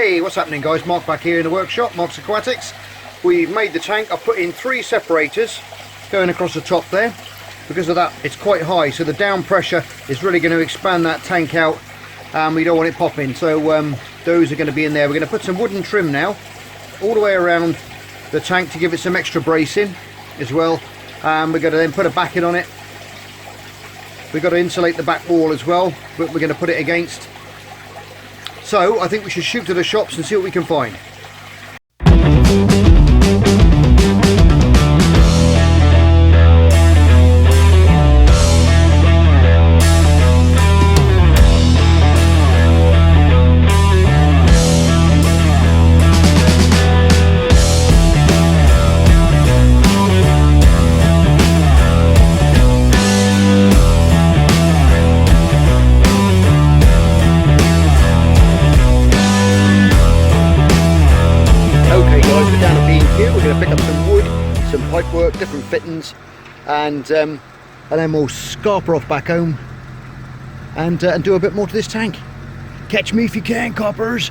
Hey, what's happening guys? Mark back here in the workshop, Mark's Aquatics. We've made the tank. I've put in 3 separators going across the top there. Because of that, it's quite high, so the down pressure is really going to expand that tank out, and we don't want it popping. So those are going to be in there. We're going to put some wooden trim now all the way around the tank to give it some extra bracing as well. We're going to then put a backing on it. We've got to insulate the back wall as well, but we're going to put it against. So I think we should shoot to the shops and see what we can find. Some pipe work, different fittings, and then we'll scarper off back home and do a bit more to this tank. Catch me if you can, coppers.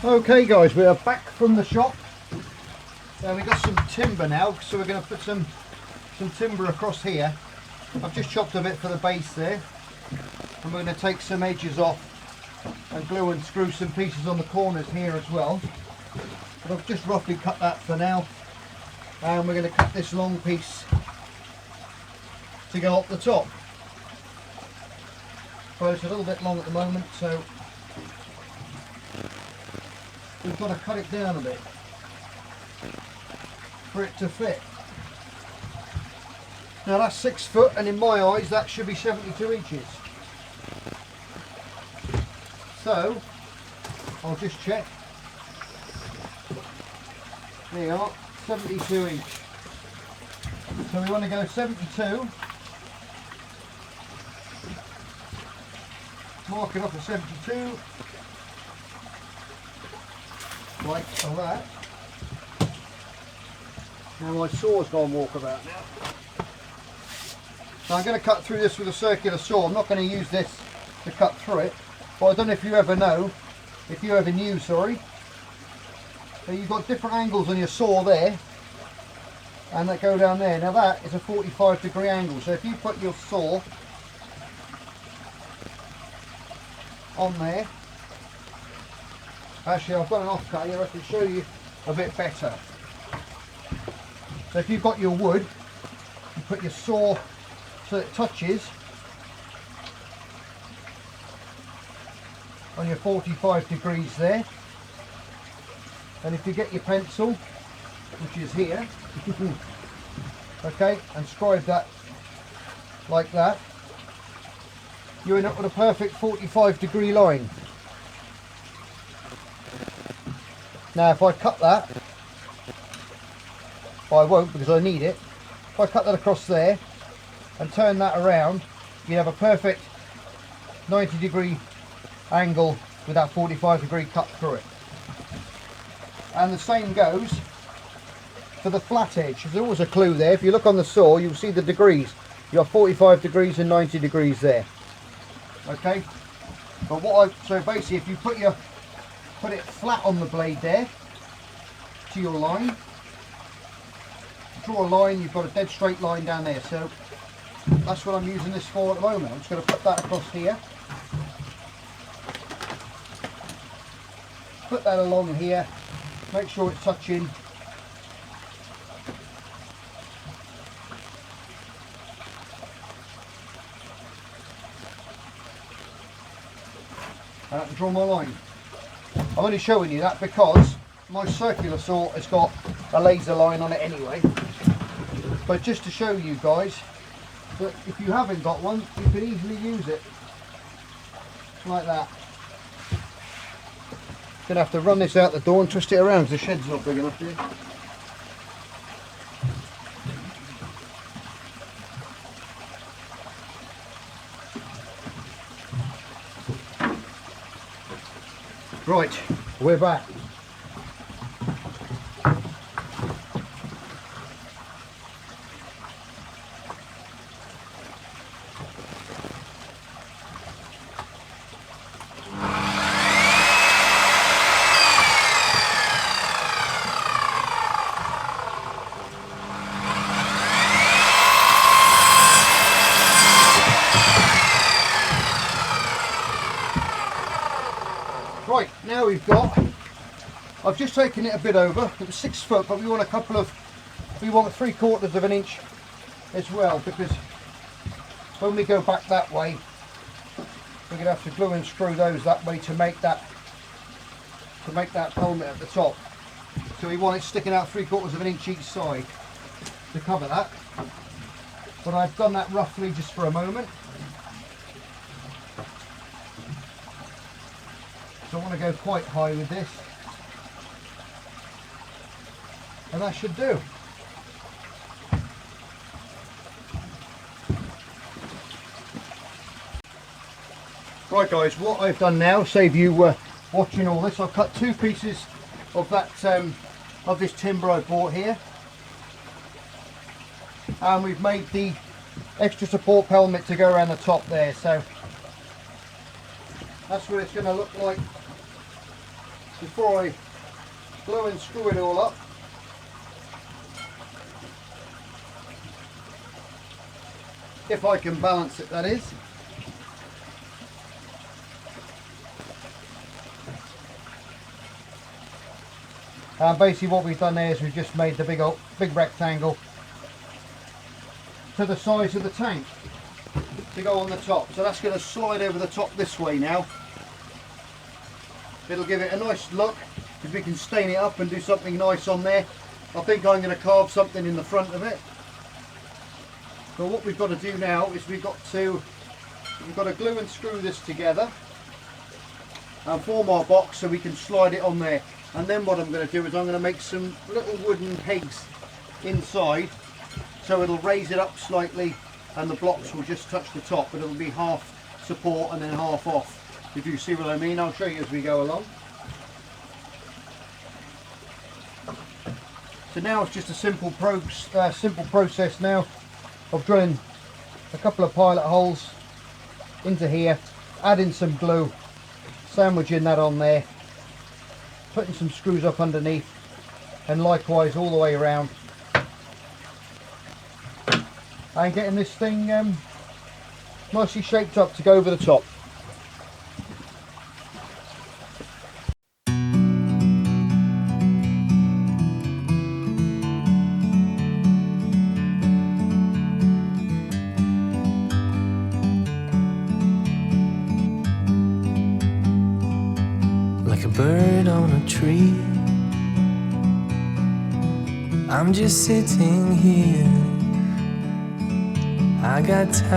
Okay guys, we are back from the shop. We've got some timber now, so we're going to put some timber across here. I've just chopped a bit for the base there, and we're going to take some edges off and glue and screw some pieces on the corners here as well. But I've just roughly cut that for now, and we're going to cut this long piece to go up the top. So it's a little bit long at the moment, so we've got to cut it down a bit for it to fit. Now that's 6 foot, and in my eyes that should be 72 inches. So I'll just check. There you are, 72 inch. So we want to go 72. Mark it off at 72. Like that. Now my saw's gone walkabout now. So I'm going to cut through this with a circular saw. I'm not going to use this to cut through it. But I don't know if you ever knew, sorry. So you've got different angles on your saw there, and that go down there. Now that is a 45-degree angle. So if you put your saw on there. Actually, I've got an offcut here, I can show you a bit better. So if you've got your wood, you put your saw so it touches on your 45 degrees there. And if you get your pencil, which is here, okay, and scribe that like that, you end up with a perfect 45-degree line. Now if I cut that, well, I won't because I need it. If I cut that across there and turn that around, you have a perfect 90-degree angle with that 45-degree cut through it. And the same goes for the flat edge. There's always a clue there. If you look on the saw, you'll see the degrees. You have 45 degrees and 90 degrees there. Okay. But so basically, if you put it flat on the blade there to your line, draw a line, you've got a dead straight line down there. So that's what I'm using this for at the moment. I'm just going to put that across here, put that along here, make sure it's touching. And I can draw my line. I'm only showing you that because my circular saw has got a laser line on it anyway, but just to show you guys that if you haven't got one, you can easily use it like that. Gonna have to run this out the door and twist it around because the shed's not big enough here. Right, we're back. Right, now we've got, I've just taken it a bit over, it was 6 foot, but we want we want 3/4 of an inch as well, because when we go back that way, we're going to have to glue and screw those that way to make that pelmet at the top. So we want it sticking out 3/4 of an inch each side to cover that. But I've done that roughly just for a moment. So I want to go quite high with this, and that should do. Right guys, what I've done now, save you watching all this, I've cut 2 pieces of that of this timber I bought here, and we've made the extra support pelmet to go around the top there. So that's what it's going to look like before I glue and screw it all up. If I can balance it, that is. And basically what we've done there is we've just made the big rectangle to the size of the tank to go on the top. So that's going to slide over the top this way now. It'll give it a nice look. If we can stain it up and do something nice on there, I think I'm going to carve something in the front of it. But what we've got to do now is we've got to glue and screw this together and form our box so we can slide it on there. And then what I'm going to do is I'm going to make some little wooden pegs inside, so it'll raise it up slightly and the blocks will just touch the top, but it'll be half support and then half off, if you see what I mean. I'll show you as we go along. So now it's just a simple process now of drilling a couple of pilot holes into here, adding some glue, sandwiching that on there, putting some screws up underneath, and likewise all the way around, and getting this thing nicely shaped up to go over the top. Like a bird on a tree, I'm just sitting here. I got time,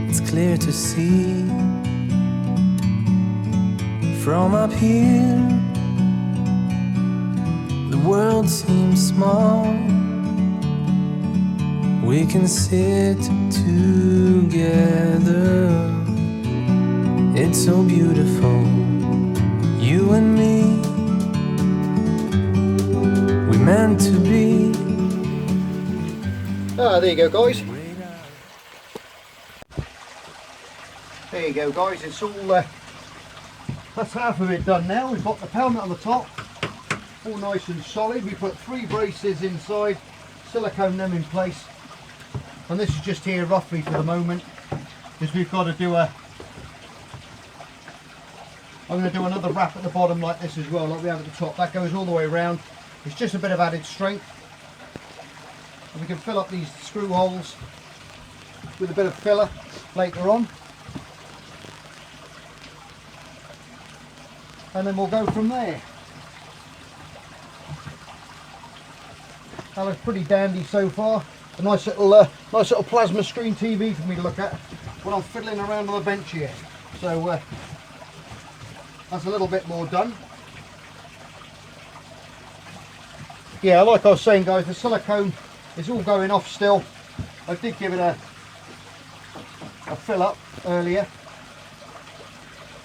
it's clear to see. From up here, the world seems small. We can sit together. It's so beautiful, you and me. We meant to be. Ah, there you go guys. There you go guys, it's all, that's half of it done now. We've got the pelmet on the top, all nice and solid. We put 3 braces inside, silicone them in place. And this is just here roughly for the moment, because we've got to do I'm going to do another wrap at the bottom like this as well, like we have at the top. That goes all the way around. It's just a bit of added strength. And we can fill up these screw holes with a bit of filler later on. and then we'll go from there. That looks pretty dandy so far. A nice little plasma screen TV for me to look at when I'm fiddling around on the bench here. So that's a little bit more done. Yeah, like I was saying guys, the silicone is all going off still. I did give it a fill up earlier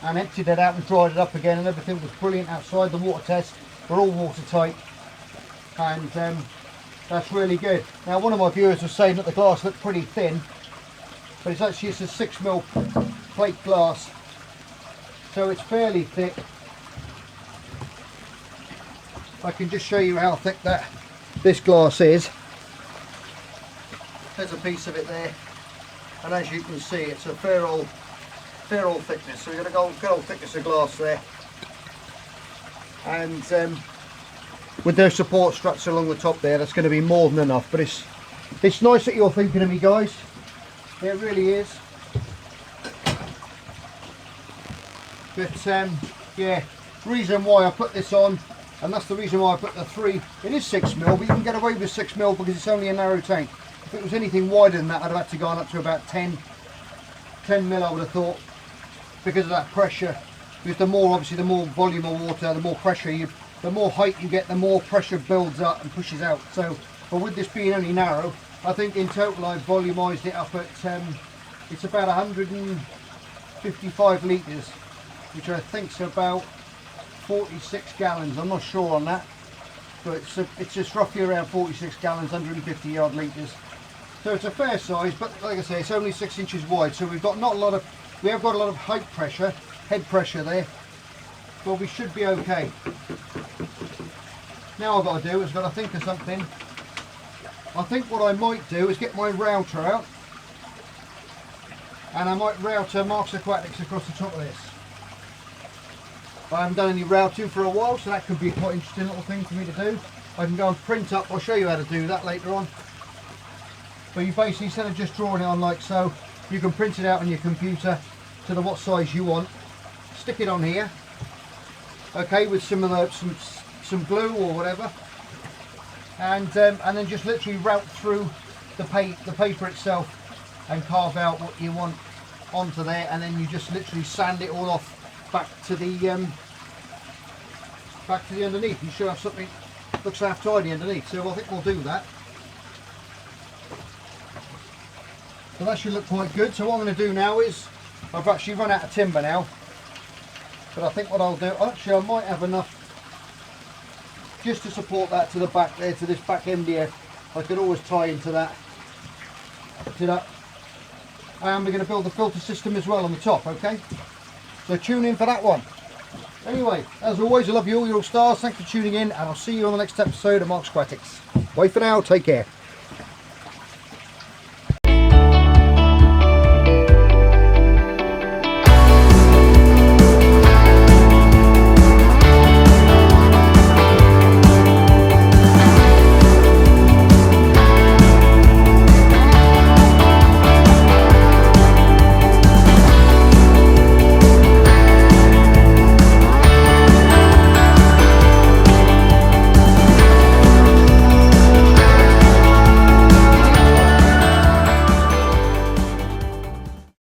and emptied it out and dried it up again, and everything was brilliant outside. The water tests were all watertight, and that's really good. Now one of my viewers was saying that the glass looked pretty thin, but it's a 6mm plate glass, so it's fairly thick. I can just show you how thick this glass is. There's a piece of it there, and as you can see, it's a fair old thickness. So we've got a good old thickness of glass there, and with those support struts along the top there, that's going to be more than enough. But it's nice that you're thinking of me, guys. It really is. But yeah, reason why I put this on, and that's the reason why I put the 3. It is 6mm, but you can get away with 6mm because it's only a narrow tank. If it was anything wider than that, I'd have had to go on up to about 10mm, I would have thought, because of that pressure. Because the more, obviously, the more volume of water, the more pressure the more height you get, the more pressure builds up and pushes out. So, but with this being only narrow, I think in total I've volumized it up at it's about 155 litres, which I think's about 46 gallons. I'm not sure on that, but it's just roughly around 46 gallons, 150 odd litres. So it's a fair size, but like I say, it's only 6 inches wide, so we have got a lot of height pressure, head pressure there, but we should be okay. Now I've got to do is got to think of something. I think what I might do is get my router out, and I might router Marks Aquatics across the top of this. I haven't done any routing for a while, so that could be a quite interesting little thing for me to do. I can go and print up, I'll show you how to do that later on. But you basically, instead of just drawing it on like so, you can print it out on your computer to what size you want, stick it on here, okay, with some glue or whatever, and then just literally route through the paper itself and carve out what you want onto there, and then you just literally sand it all off back to the underneath. You should have something that looks half tidy underneath, so I think we'll do that. So that should look quite good. So what I'm going to do now is, I've actually run out of timber now, but I think what I'll do, actually I might have enough just to support that to the back there, to this back end here. I could always tie into that, and we're going to build the filter system as well on the top, okay? So tune in for that one. Anyway, as always, I love you all, you're all stars. Thanks for tuning in, and I'll see you on the next episode of Marks Aquatics. Bye for now, take care.